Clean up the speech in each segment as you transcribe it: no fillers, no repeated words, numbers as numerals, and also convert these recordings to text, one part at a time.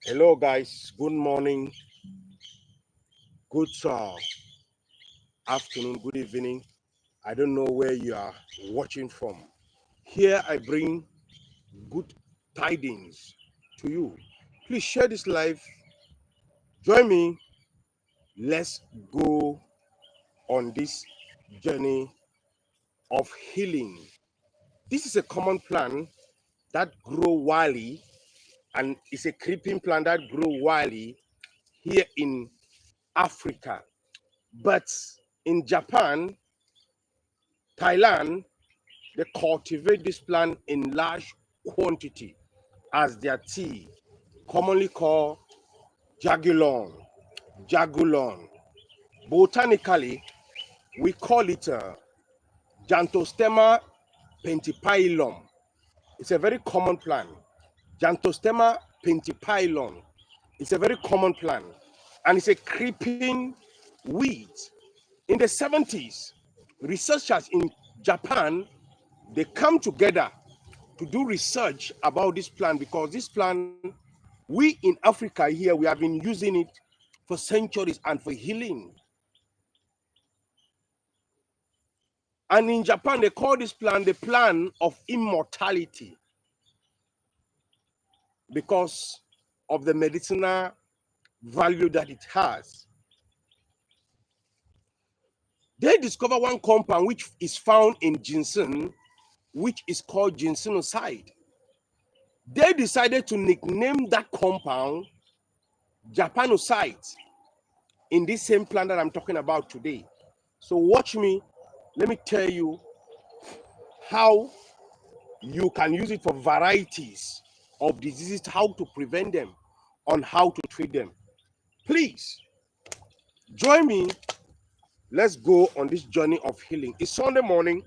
Hello, guys. Good morning, good afternoon, good evening. I don't know where you are watching from. Here I bring good tidings to you. Please share this live. Join me. Let's go on this journey of healing. This is a common plant that grow wildly, and it's a creeping plant that grow wildly here in Africa. But in Japan, Thailand, they cultivate this plant in large quantity as their tea, commonly called Jagulan. Jagulan. Botanically, we call it Gynostemma pentaphyllum. It's a very common plant. Gynostemma pentaphyllum. It's a very common plant, and it's a creeping weed. In the 70s, researchers in Japan, they come together to do research about this plant, because this plant, we in Africa here, we have been using it for centuries and for healing. And in Japan, they call this plant the plant of immortality because of the medicinal value that it has. They discover one compound which is found in ginseng, which is called ginsenoside. They decided to nickname that compound Japanoside in this same plant that I'm talking about today. So watch me. Let me tell you how you can use it for varieties of diseases, how to prevent them, on how to treat them. Please join me. Let's go on this journey of healing. It's Sunday morning.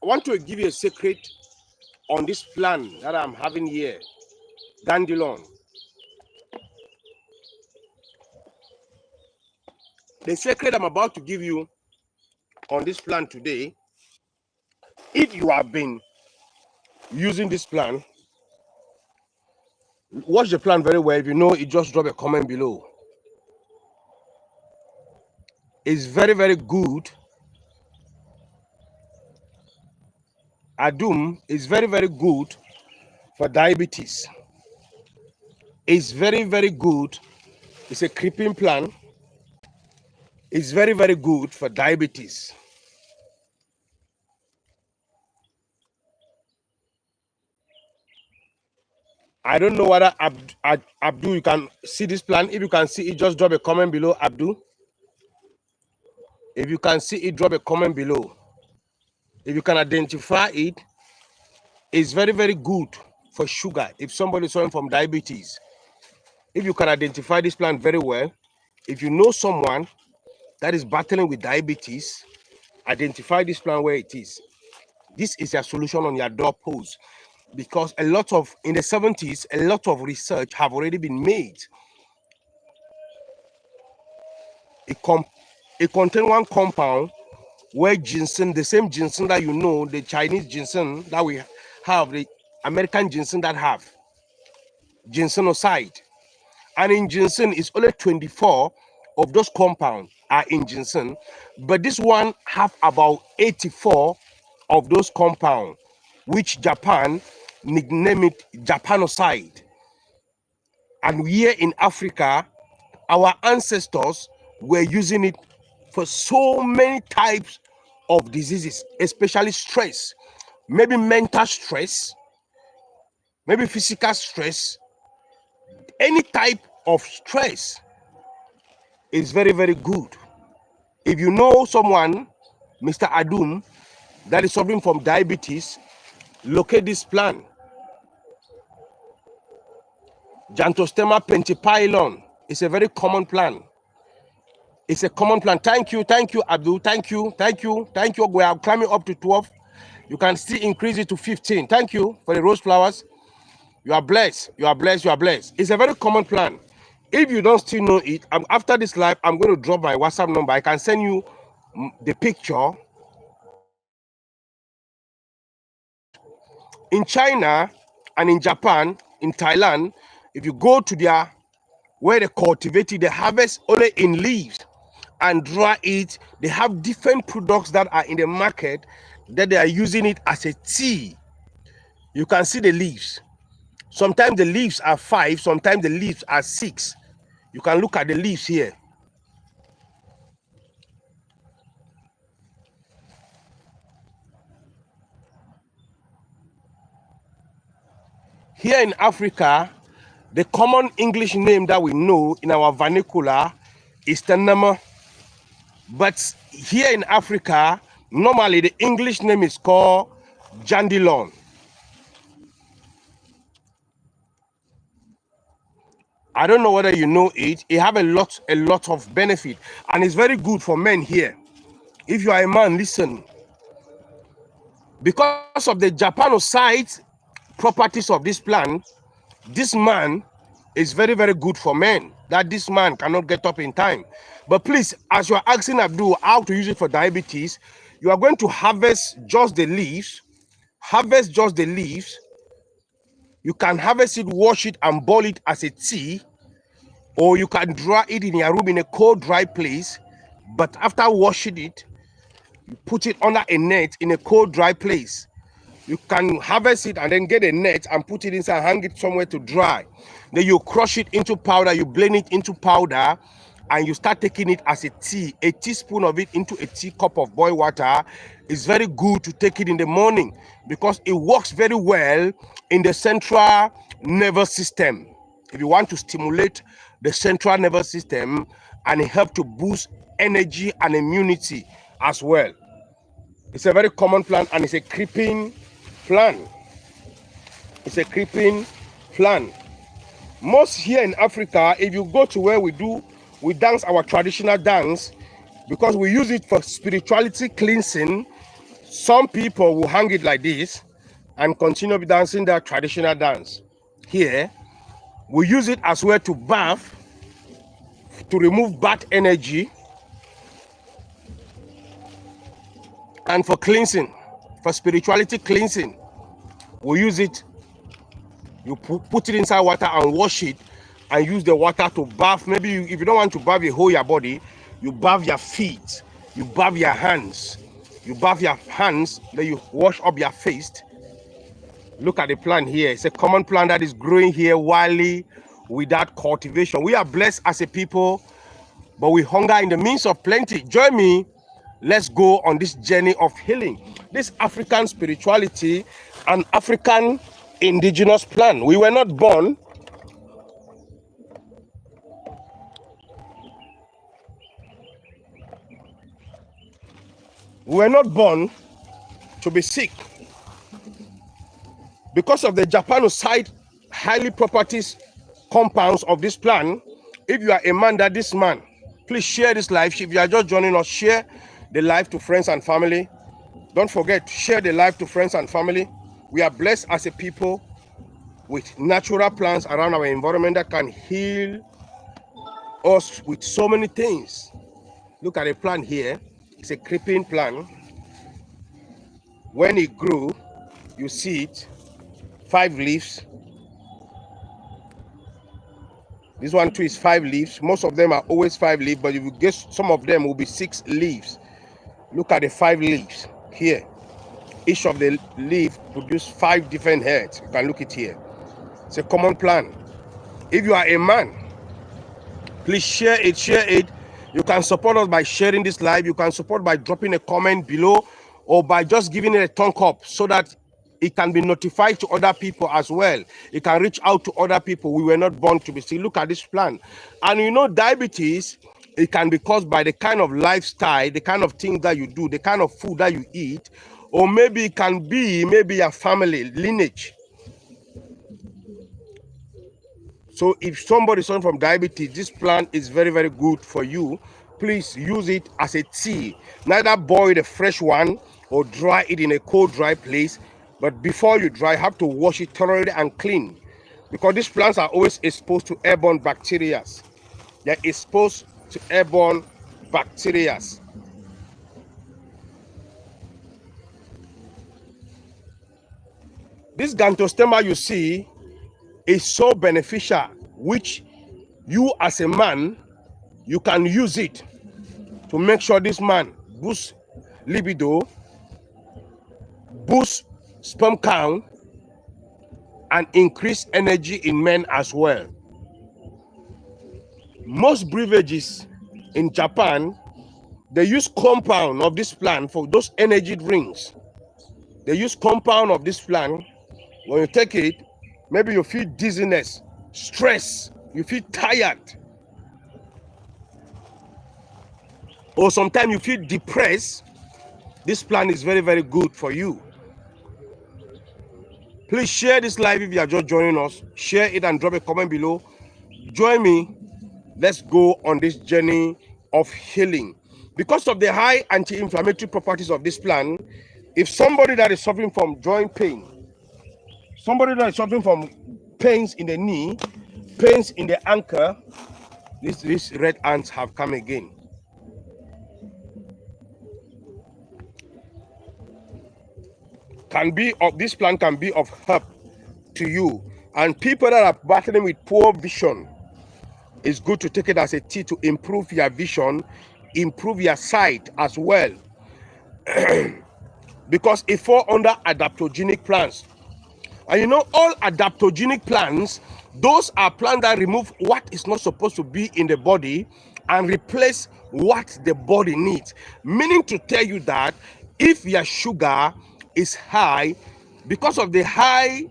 I want to give you a secret on this plant that I'm having here, dandelion. The secret I'm about to give you on this plant today, if you have been using this plant, watch the plant very well. If you know it, just drop a comment below. It's very, very good. Adum is very, very good for diabetes. It's very, very good. It's a creeping plant. It's very, very good for diabetes. I don't know whether Abdul, you can see this plant. If you can see it, just drop a comment below, Abdul. If you can see it, drop a comment below. If you can identify it, it's very, very good for sugar. If somebody is suffering from diabetes, if you can identify this plant very well, if you know someone that is battling with diabetes, identify this plant where it is. This is a solution on your doorpost, because in the 70s, a lot of research have already been made. It contains one compound where ginseng, the same ginseng that you know, the Chinese ginseng that we have, the American ginseng that have ginsenoside. And in ginseng, it's only 24 of those compounds are in ginseng, but this one have about 84 of those compounds, which Japan nicknamed it Japanoside. And here in Africa, our ancestors were using it for so many types of diseases, especially stress, maybe mental stress, maybe physical stress. Any type of stress is very, very good. If you know someone, Mr. Adum, that is suffering from diabetes, locate this plant. Gynostemma pentaphyllum is a very common plant. It's a common plant. Thank you, Abdul. Thank you. We are climbing up to 12. You can still increase it to 15. Thank you for the rose flowers. You are blessed. It's a very common plant. If you don't still know it, after this live, I'm going to drop my WhatsApp number. I can send you the picture. In China and in Japan, in Thailand, if you go to their where they cultivate it, they harvest only in leaves and dry it. They have different products that are in the market that they are using it as a tea. You can see the leaves. Sometimes the leaves are 5, sometimes the leaves are 6. You can look at the leaves here. Here in Africa, the common English name that we know in our vernacular is Gynostemma. But here in Africa, normally the English name is called Gynogulan. I don't know whether you know it. It have a lot of benefit, and it's very good for men here. If you are a man, listen. Because of the Japanoside properties of this plant, this man is very, very good for men. That this man cannot get up in time. But please, as you are asking Abdul how to use it for diabetes, you are going to harvest just the leaves. Harvest just the leaves. You can harvest it, wash it, and boil it as a tea, or you can dry it in your room in a cold, dry place. But after washing it, you put it under a net in a cold, dry place. You can harvest it and then get a net and put it inside, hang it somewhere to dry. Then you crush it into powder, you blend it into powder, and you start taking it as a tea. A teaspoon of it into a teacup of boiled water is very good to take it in the morning because it works very well in the central nervous system. If you want to stimulate the central nervous system, and it helps to boost energy and immunity as well. It's a very common plant, and it's a creeping plant. It's a creeping plant. Most here in Africa, if you go to where we dance our traditional dance, because we use it for spirituality cleansing. Some people will hang it like this and continue dancing their traditional dance. Here, we use it as well to bath, to remove bad energy, and for cleansing, for spirituality cleansing. We use it. You put it inside water and wash it, and use the water to bath. Maybe if you don't want to bath your whole body, you bath your feet, you bath your hands, then you wash up your face. Look at the plant here. It's a common plant that is growing here wildly without cultivation. We are blessed as a people, but we hunger in the means of plenty. Join me. Let's go on this journey of healing. This African spirituality, an African indigenous plant. We were not born to be sick. Because of the Japanoside highly properties compounds of this plant, if you are a man that this man, please share this live. If you are just joining us, share the live to friends and family. Don't forget, share the live to friends and family. We are blessed as a people with natural plants around our environment that can heal us with so many things. Look at the plant here. It's a creeping plant. When it grew, you see it, 5 leaves. This one too is 5 leaves. Most of them are always 5 leaves, but if you guess, some of them will be 6 leaves. Look at the 5 leaves here. Each of the leaves produce 5 different heads. You can look it here. It's a common plant. If you are a man, please share it, share it. You can support us by sharing this live. You can support by dropping a comment below, or by just giving it a thumb up so that it can be notified to other people as well. It can reach out to other people. We were not born to be sick. Look at this plant. And you know, diabetes, it can be caused by the kind of lifestyle, the kind of things that you do, the kind of food that you eat, or maybe it can be your family lineage. So if somebody suffering from diabetes, this plant is very, very good for you. Please use it as a tea. Neither boil the fresh one or dry it in a cold, dry place. But before you dry, you have to wash it thoroughly and clean. Because these plants are always exposed to airborne bacteria. They're exposed to airborne bacteria. This Gynostemma you see is so beneficial, which You as a man, you can use it to make sure this man boosts libido, boosts sperm count, and increase energy in men as well. Most beverages in Japan, they use compound of this plant for those energy drinks. They use compound of this plant. When you take it, maybe you feel dizziness, stress, you feel tired, or sometimes you feel depressed. This plant is very, very good for you. Please share this live if you are just joining us. Share it and drop a comment below. Join me. Let's go on this journey of healing. Because of the high anti-inflammatory properties of this plant, if somebody that is suffering from joint pain, somebody that is suffering from pains in the knee, pains in the ankle, these red ants have come again. This plant can be of help to you. And people that are battling with poor vision, it's good to take it as a tea to improve your vision, improve your sight as well. Because it falls under adaptogenic plants. And you know, all adaptogenic plants, those are plants that remove what is not supposed to be in the body and replace what the body needs. Meaning to tell you that if your sugar is high, because of the high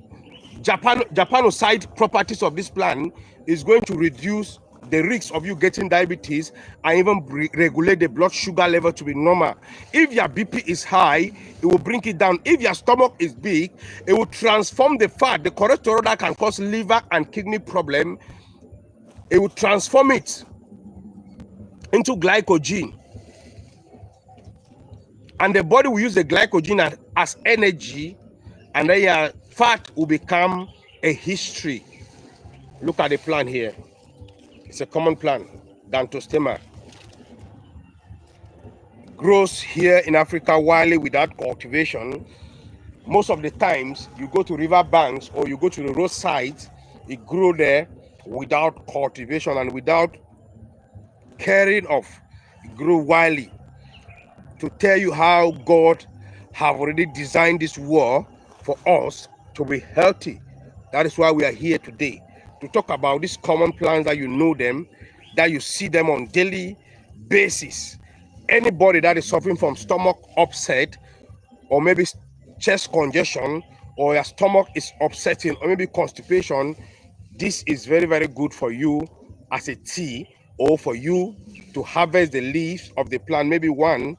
Japanoside properties of this plant, is going to reduce the risk of you getting diabetes and even regulate the blood sugar level to be normal. If your BP is high, it will bring it down. If your stomach is big, it will transform the fat, the cholesterol that can cause liver and kidney problem. It will transform it into glycogen. And the body will use the glycogen as energy, and then your fat will become a history. Look at the plant here. It's a common plant, Gynostemma. Grows here in Africa wildly without cultivation. Most of the times, you go to river banks or you go to the roadside, it grows there without cultivation and without caring of. It grows wildly. To tell you how God have already designed this world for us to be healthy. That is why we are here today, to talk about these common plants, that you know them, that you see them on daily basis. Anybody that is suffering from stomach upset, or maybe chest congestion, or your stomach is upsetting, or maybe constipation, this is very, very good for you as a tea, or for you to harvest the leaves of the plant, maybe 1,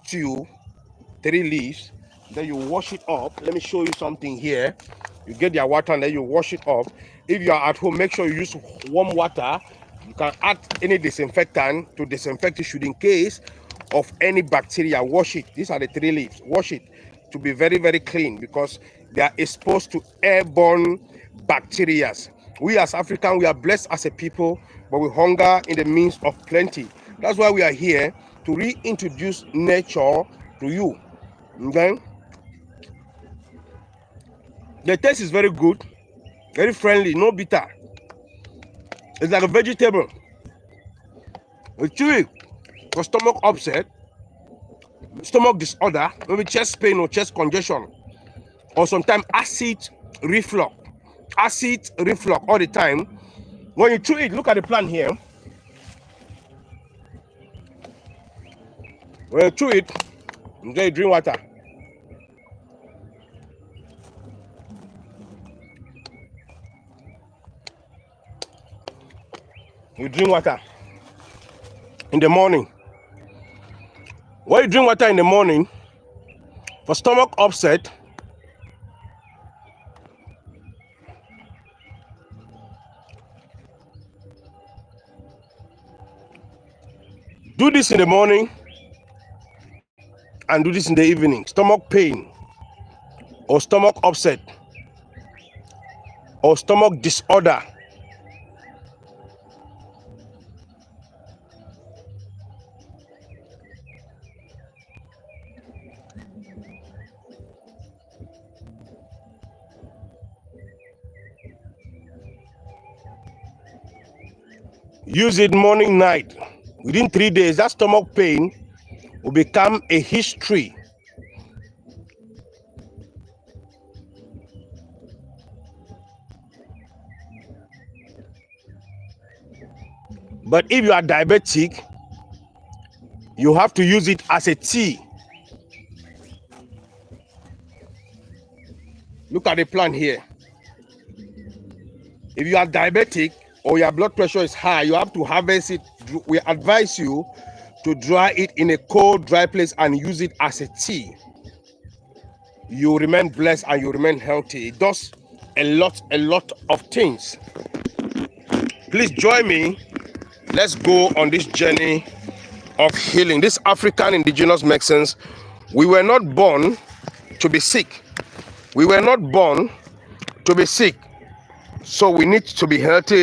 2, 3 leaves. Then you wash it up. Let me show you something here. You get your water and then you wash it up. If you are at home, make sure you use warm water. You can add any disinfectant to disinfect it should in case of any bacteria. Wash it. These are the 3 leaves. Wash it to be very, very clean, because they are exposed to airborne bacteria. We as Africans, we are blessed as a people, but we hunger in the midst of plenty. That's why we are here, to reintroduce nature to you. Okay? The taste is very good, very friendly, no bitter. It's like a vegetable. You chew it for stomach upset, stomach disorder, maybe chest pain or chest congestion, or sometimes acid reflux. Acid reflux all the time. When you chew it, look at the plant here. When you chew it, then you drink water. You drink water in the morning. When you drink water in the morning, for stomach upset, do this in the morning and do this in the evening. Stomach pain or stomach upset or stomach disorder. Use it morning, night. Within 3 days, that stomach pain will become a history. But if you are diabetic, you have to use it as a tea. Look at the plant here. If you are diabetic or your blood pressure is high, you have to harvest it. We advise you to dry it in a cold, dry place and use it as a tea. You remain blessed and you remain healthy. It does a lot of things. Please join me. Let's go on this journey of healing. This African indigenous medicines, we were not born to be sick. We were not born to be sick. So we need to be healthy.